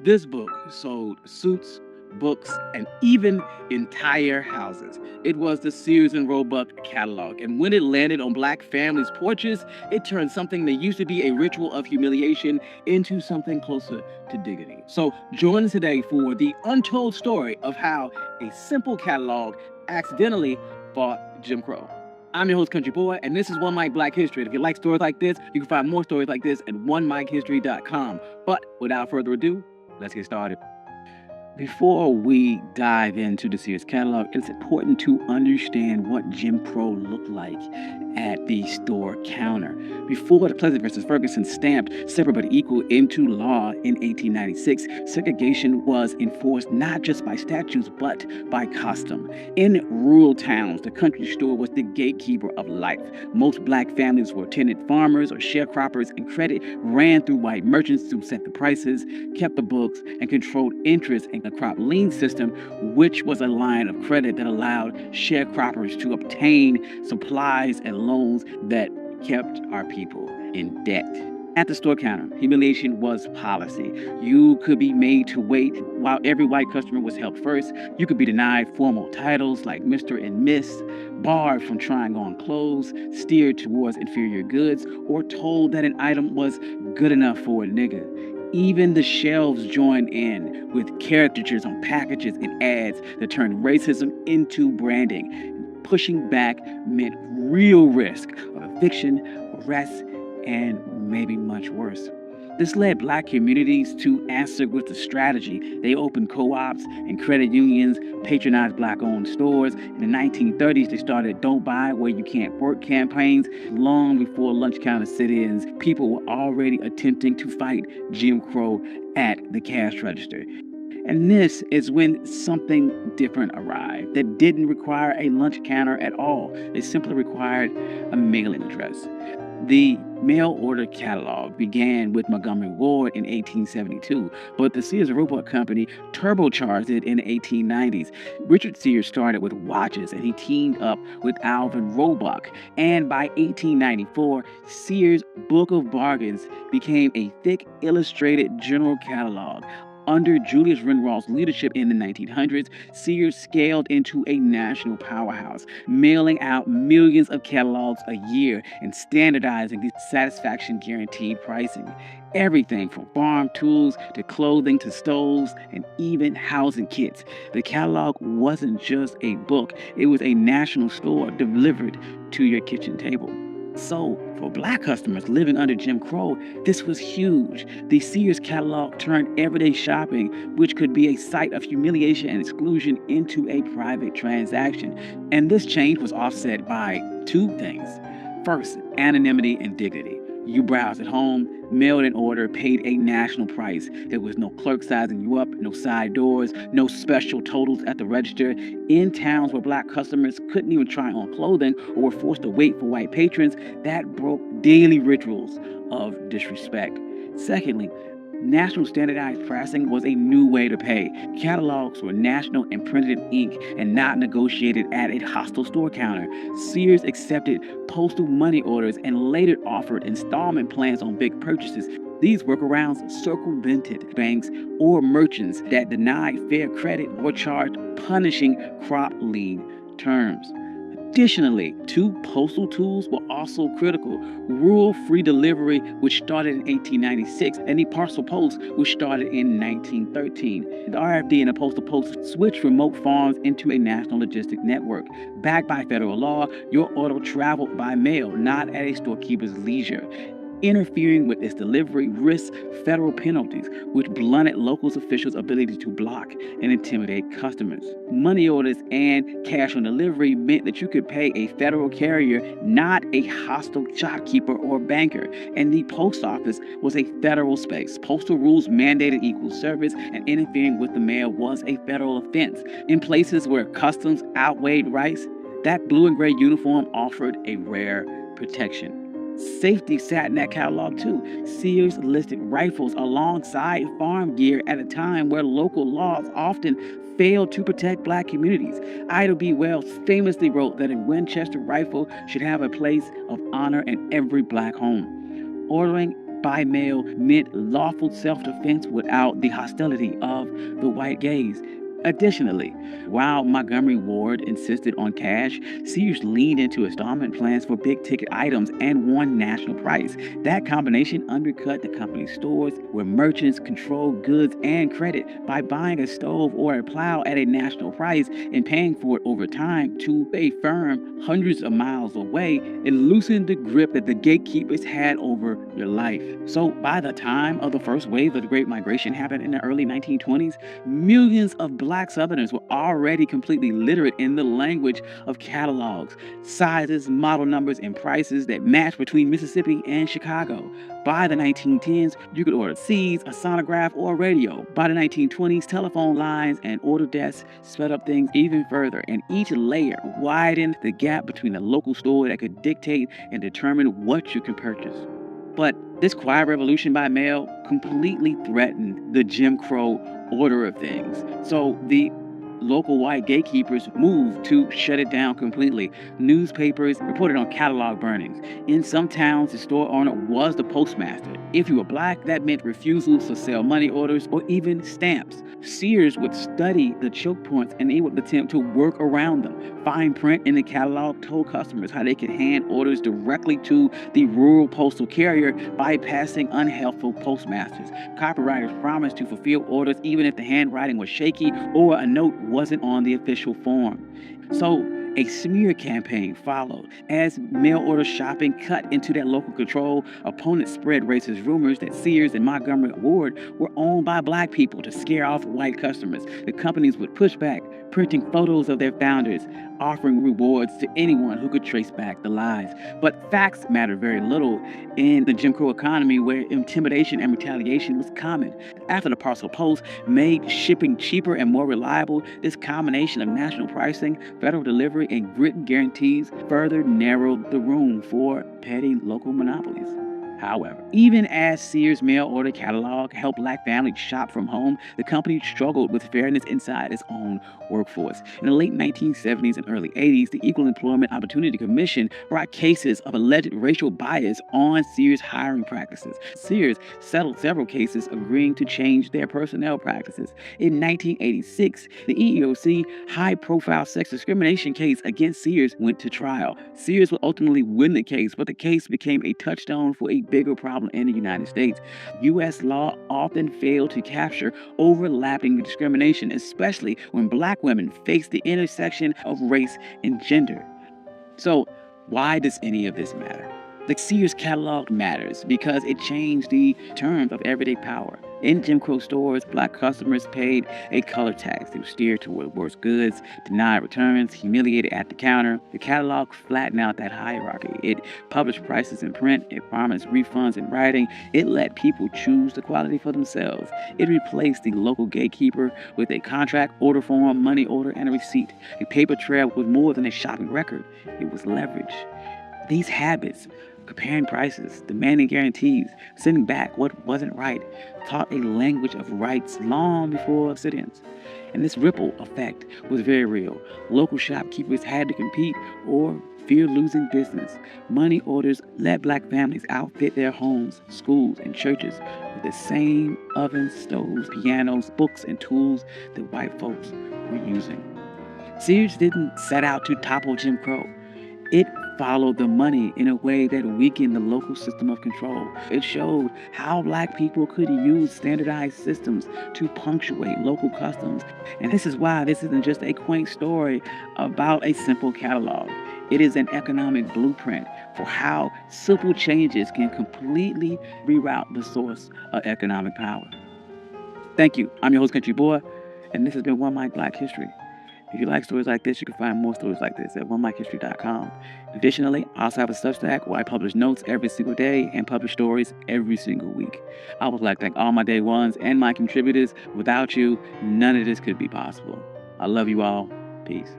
This book sold suits, books, and even entire houses. It was the Sears and Roebuck catalog, and when it landed on black families' porches, it turned something that used to be a ritual of humiliation into something closer to dignity. So join us today for the untold story of how a simple catalog accidentally fought Jim Crow. I'm your host, Country Boy, and this is One Mic Black History. And if you like stories like this, you can find more stories like this at onemichistory.com. But without further ado, let's get started. Before we dive into the Sears catalog, it's important to understand what Jim Crow looked like at the store counter. Before the Pleasant versus Ferguson stamped separate but equal into law in 1896, segregation was enforced not just by statutes but by custom. In rural towns, the country store was the gatekeeper of life. Most black families were tenant farmers or sharecroppers, and credit ran through white merchants who set the prices, kept the books, and controlled interest in the crop lien system, which was a line of credit that allowed sharecroppers to obtain supplies and loans that kept our people in debt. At the store counter, humiliation was policy. You could be made to wait while every white customer was helped first. You could be denied formal titles like Mr. and Miss, barred from trying on clothes, steered towards inferior goods, or told that an item was good enough for a nigga. Even the shelves joined in with caricatures on packages and ads that turned racism into branding. Pushing back meant real risk of eviction, arrest, and maybe much worse. This led black communities to answer with a strategy. They opened co-ops and credit unions, patronized black-owned stores. In the 1930s, they started Don't Buy Where You Can't Work campaigns. Long before lunch counter sit-ins, people were already attempting to fight Jim Crow at the cash register. And this is when something different arrived that didn't require a lunch counter at all. It simply required a mailing address. The mail order catalog began with Montgomery Ward in 1872, but the Sears and Roebuck Company turbocharged it in the 1890s. Richard Sears started with watches, and he teamed up with Alvin Roebuck. And by 1894, Sears' Book of Bargains became a thick, illustrated general catalog. Under Julius Renroule's leadership in the 1900s, Sears scaled into a national powerhouse, mailing out millions of catalogs a year and standardizing the satisfaction guaranteed pricing. Everything from farm tools to clothing to stoves and even housing kits. The catalog wasn't just a book, it was a national store delivered to your kitchen table. So, for black customers living under Jim Crow, this was huge. The Sears catalog turned everyday shopping, which could be a site of humiliation and exclusion, into a private transaction. And this change was offset by two things. First, anonymity and dignity. You browsed at home, mailed an order, paid a national price. There was no clerk sizing you up, no side doors, no special totals at the register. In towns where black customers couldn't even try on clothing or were forced to wait for white patrons, that broke daily rituals of disrespect. Secondly, national standardized pricing was a new way to pay. Catalogs were national and printed in ink and not negotiated at a hostile store counter. Sears accepted postal money orders and later offered installment plans on big purchases. These workarounds circumvented banks or merchants that denied fair credit or charged punishing crop lien terms. Additionally, two postal tools were also critical: rural free delivery, which started in 1896, and the parcel post, which started in 1913. The RFD and the postal post switched remote farms into a national logistic network. Backed by federal law, your order traveled by mail, not at a storekeeper's leisure. Interfering with its delivery risked federal penalties, which blunted local officials' ability to block and intimidate customers. Money orders and cash on delivery meant that you could pay a federal carrier, not a hostile shopkeeper or banker. And the post office was a federal space. Postal rules mandated equal service, and interfering with the mail was a federal offense. In places where customs outweighed rights, that blue and gray uniform offered a rare protection. Safety sat in that catalog too. Sears listed rifles alongside farm gear at a time where local laws often failed to protect black communities. Ida B. Wells famously wrote that a Winchester rifle should have a place of honor in every black home. Ordering by mail meant lawful self-defense without the hostility of the white gaze. Additionally, while Montgomery Ward insisted on cash, Sears leaned into installment plans for big ticket items and one national price. That combination undercut the company's stores, where merchants controlled goods and credit by buying a stove or a plow at a national price and paying for it over time to a firm hundreds of miles away. It loosened the grip that the gatekeepers had over your life. So by the time of the first wave of the Great Migration happened in the early 1920s, millions of black Southerners were already completely literate in the language of catalogs, sizes, model numbers, and prices that matched between Mississippi and Chicago. By the 1910s, you could order seeds, a sonograph, or a radio. By the 1920s, telephone lines and order desks sped up things even further, and each layer widened the gap between the local store that could dictate and determine what you could purchase. But this quiet revolution by mail completely threatened the Jim Crow order of things. So the local white gatekeepers moved to shut it down completely. Newspapers reported on catalog burnings. In some towns, the store owner was the postmaster. If you were black, that meant refusals to sell money orders or even stamps. Sears would study the choke points and they would attempt to work around them. Fine print in the catalog told customers how they could hand orders directly to the rural postal carrier, bypassing unhelpful postmasters. Copywriters promised to fulfill orders even if the handwriting was shaky or a note wasn't on the official form. So a smear campaign followed. As mail order shopping cut into that local control, opponents spread racist rumors that Sears and Montgomery Ward were owned by black people to scare off white customers. The companies would push back, printing photos of their founders, offering rewards to anyone who could trace back the lies. But facts mattered very little in the Jim Crow economy, where intimidation and retaliation was common. After the parcel post made shipping cheaper and more reliable, this combination of national pricing, federal delivery, and written guarantees further narrowed the room for petty local monopolies. However, even as Sears' mail order catalog helped black families shop from home, the company struggled with fairness inside its own workforce. In the late 1970s and early 80s, the Equal Employment Opportunity Commission brought cases of alleged racial bias on Sears' hiring practices. Sears settled several cases, agreeing to change their personnel practices. In 1986, the EEOC high-profile sex discrimination case against Sears went to trial. Sears would ultimately win the case, but the case became a touchstone for a bigger problem in the United States. U.S. law often failed to capture overlapping discrimination, especially when black women face the intersection of race and gender. So, why does any of this matter? The Sears catalog matters because it changed the terms of everyday power. In Jim Crow stores, black customers paid a color tax. They were steered toward worse goods, denied returns, humiliated at the counter. The catalog flattened out that hierarchy. It published prices in print. It promised refunds in writing. It let people choose the quality for themselves. It replaced the local gatekeeper with a contract, order form, money order, and a receipt. A paper trail was more than a shopping record. It was leverage. These habits, comparing prices, demanding guarantees, sending back what wasn't right, taught a language of rights long before sit-ins. And this ripple effect was very real. Local shopkeepers had to compete or fear losing business. Money orders let black families outfit their homes, schools, and churches with the same ovens, stoves, pianos, books, and tools that white folks were using. Sears didn't set out to topple Jim Crow. It followed the money in a way that weakened the local system of control. It showed how black people could use standardized systems to punctuate local customs. And this is why this isn't just a quaint story about a simple catalog. It is an economic blueprint for how simple changes can completely reroute the source of economic power. Thank you. I'm your host, Country Boy, and this has been One Mic Black History. If you like stories like this, you can find more stories like this at OneMicHistory.com. Additionally, I also have a Substack where I publish notes every single day and publish stories every single week. I would like to thank all my day ones and my contributors. Without you, none of this could be possible. I love you all. Peace.